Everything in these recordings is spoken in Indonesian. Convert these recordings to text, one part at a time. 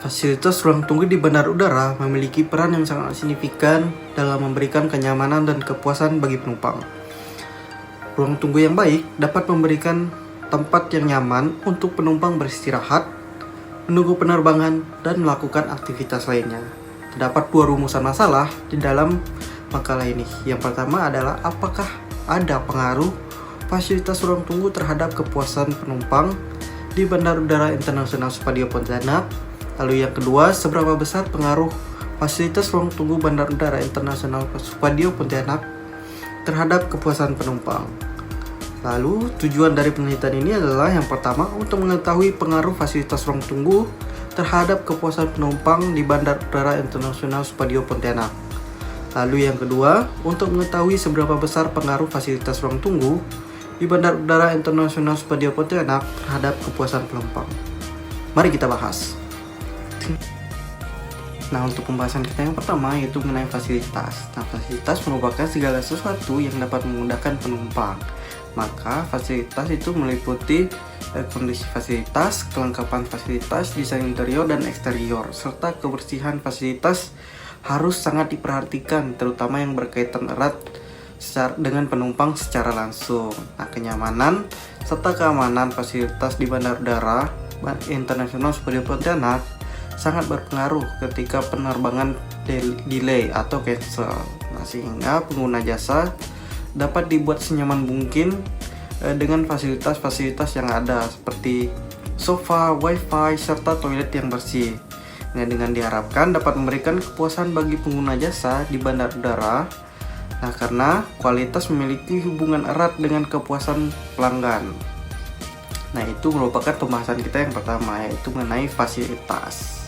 Fasilitas ruang tunggu di bandara udara memiliki peran yang sangat signifikan dalam memberikan kenyamanan dan kepuasan bagi penumpang. Ruang tunggu yang baik dapat memberikan tempat yang nyaman untuk penumpang beristirahat, menunggu penerbangan, dan melakukan aktivitas lainnya. Terdapat dua rumusan masalah di dalam makalah ini. Yang pertama adalah apakah ada pengaruh fasilitas ruang tunggu terhadap kepuasan penumpang di Bandara Udara Internasional Supadio Pontianak. Lalu yang kedua, seberapa besar pengaruh fasilitas ruang tunggu Bandara Udara Internasional Supadio Pontianak terhadap kepuasan penumpang. Lalu tujuan dari penelitian ini adalah yang pertama untuk mengetahui pengaruh fasilitas ruang tunggu terhadap kepuasan penumpang di Bandara Udara Internasional Supadio Pontianak. Lalu yang kedua, untuk mengetahui seberapa besar pengaruh fasilitas ruang tunggu di Bandara Udara Internasional Supadio Pontianak terhadap kepuasan penumpang. Mari kita bahas. Nah, untuk pembahasan kita yang pertama yaitu mengenai fasilitas. Nah, fasilitas merupakan segala sesuatu yang dapat memudahkan penumpang. Maka fasilitas itu meliputi kondisi fasilitas, kelengkapan fasilitas, desain interior dan eksterior, serta kebersihan fasilitas harus sangat diperhatikan, terutama yang berkaitan erat dengan penumpang secara langsung. Nah, kenyamanan serta keamanan fasilitas di Bandara Udara Internasional Supadio Pontianak sangat berpengaruh ketika penerbangan delay atau cancel. Nah, sehingga pengguna jasa dapat dibuat senyaman mungkin dengan fasilitas-fasilitas yang ada seperti sofa, wifi, serta toilet yang bersih. Nah, dengan diharapkan dapat memberikan kepuasan bagi pengguna jasa di bandara udara. Nah, karena kualitas memiliki hubungan erat dengan kepuasan pelanggan. Nah, itu merupakan pembahasan kita yang pertama, yaitu mengenai fasilitas.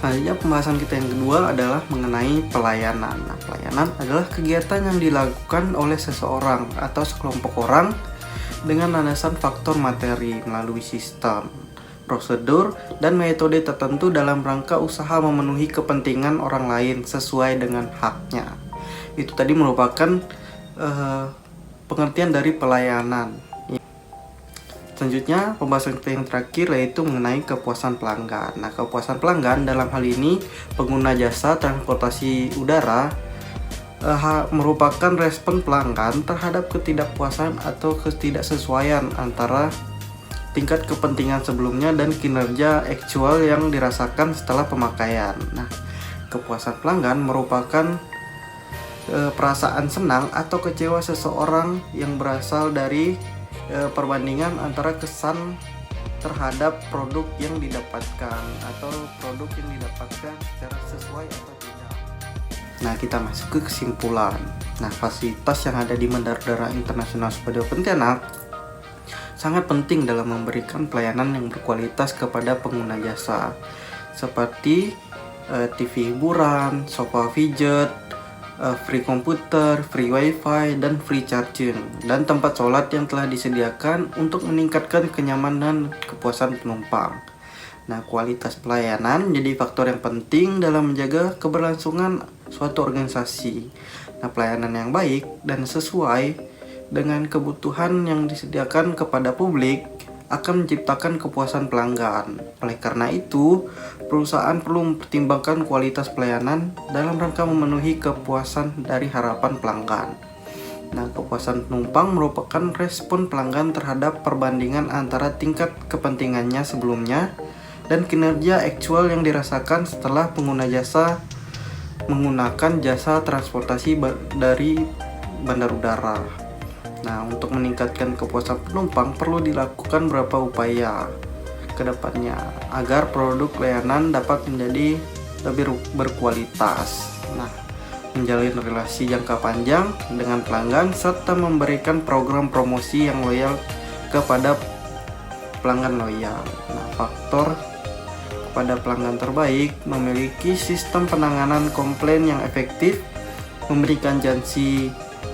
Selanjutnya pembahasan kita yang kedua adalah mengenai pelayanan. Nah, pelayanan adalah kegiatan yang dilakukan oleh seseorang atau sekelompok orang dengan landasan faktor materi melalui sistem, prosedur, dan metode tertentu dalam rangka usaha memenuhi kepentingan orang lain sesuai dengan haknya. Itu tadi merupakan pengertian dari pelayanan. Selanjutnya, pembahasan kita yang terakhir yaitu mengenai kepuasan pelanggan. Nah, kepuasan pelanggan dalam hal ini pengguna jasa transportasi udara merupakan respon pelanggan terhadap ketidakpuasan atau ketidaksesuaian antara tingkat kepentingan sebelumnya dan kinerja aktual yang dirasakan setelah pemakaian. Nah, kepuasan pelanggan merupakan perasaan senang atau kecewa seseorang yang berasal dari perbandingan antara kesan terhadap produk yang didapatkan atau produk yang didapatkan secara sesuai atau tidak. Nah, kita masuk ke kesimpulan. Nah, fasilitas yang ada di Bandara Udara Internasional Supadio Pontianak sangat penting dalam memberikan pelayanan yang berkualitas kepada pengguna jasa, seperti TV hiburan, sofa fidget, free komputer, free wifi, dan free charging, dan tempat sholat yang telah disediakan untuk meningkatkan kenyamanan dan kepuasan penumpang. Nah, kualitas pelayanan menjadi faktor yang penting dalam menjaga keberlangsungan suatu organisasi. Nah, pelayanan yang baik dan sesuai dengan kebutuhan yang disediakan kepada publik akan menciptakan kepuasan pelanggan. Oleh karena itu, perusahaan perlu mempertimbangkan kualitas pelayanan dalam rangka memenuhi kepuasan dari harapan pelanggan. Nah, kepuasan penumpang merupakan respon pelanggan terhadap perbandingan antara tingkat kepentingannya sebelumnya dan kinerja aktual yang dirasakan setelah pengguna jasa menggunakan jasa transportasi dari bandara udara. Nah, untuk meningkatkan kepuasan penumpang perlu dilakukan beberapa upaya ke depannya agar produk layanan dapat menjadi lebih berkualitas. Nah, menjalin relasi jangka panjang dengan pelanggan serta memberikan program promosi yang loyal kepada pelanggan loyal. Nah, faktor kepada pelanggan terbaik memiliki sistem penanganan komplain yang efektif, memberikan janji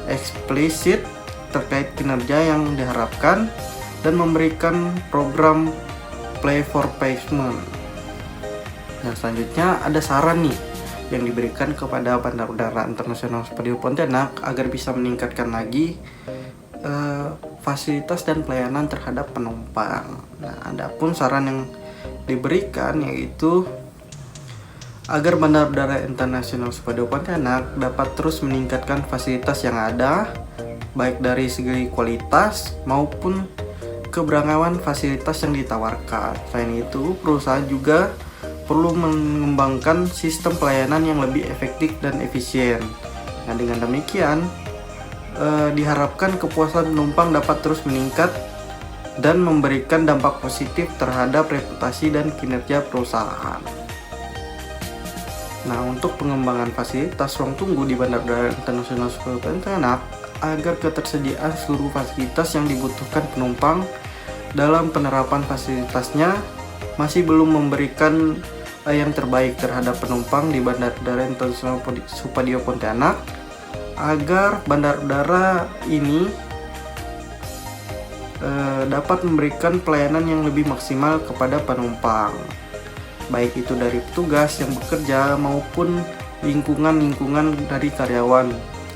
eksplisit terkait kinerja yang diharapkan, dan memberikan program play for payment. Nah, selanjutnya ada saran nih yang diberikan kepada Bandara Udara Internasional Supadio Pontianak agar bisa meningkatkan lagi fasilitas dan pelayanan terhadap penumpang. Nah, adapun saran yang diberikan, yaitu agar Bandara Udara Internasional Supadio Pontianak dapat terus meningkatkan fasilitas yang ada, baik dari segi kualitas maupun keberagaman fasilitas yang ditawarkan. Selain itu, perusahaan juga perlu mengembangkan sistem pelayanan yang lebih efektif dan efisien. Nah, dengan demikian, diharapkan kepuasan penumpang dapat terus meningkat dan memberikan dampak positif terhadap reputasi dan kinerja perusahaan. Nah, untuk pengembangan fasilitas ruang tunggu di Bandara Udara Internasional Supadio Pontianak agar ketersediaan seluruh fasilitas yang dibutuhkan penumpang dalam penerapan fasilitasnya masih belum memberikan yang terbaik terhadap penumpang di Bandara Udara Internasional Supadio Pontianak, agar bandara udara ini dapat memberikan pelayanan yang lebih maksimal kepada penumpang, baik itu dari petugas yang bekerja maupun lingkungan dari karyawan,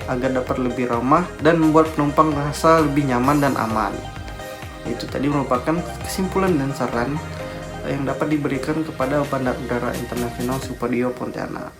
agar dapat lebih ramah dan membuat penumpang merasa lebih nyaman dan aman. Itu tadi merupakan kesimpulan dan saran yang dapat diberikan kepada Bandara Udara Internasional Supadio Pontianak.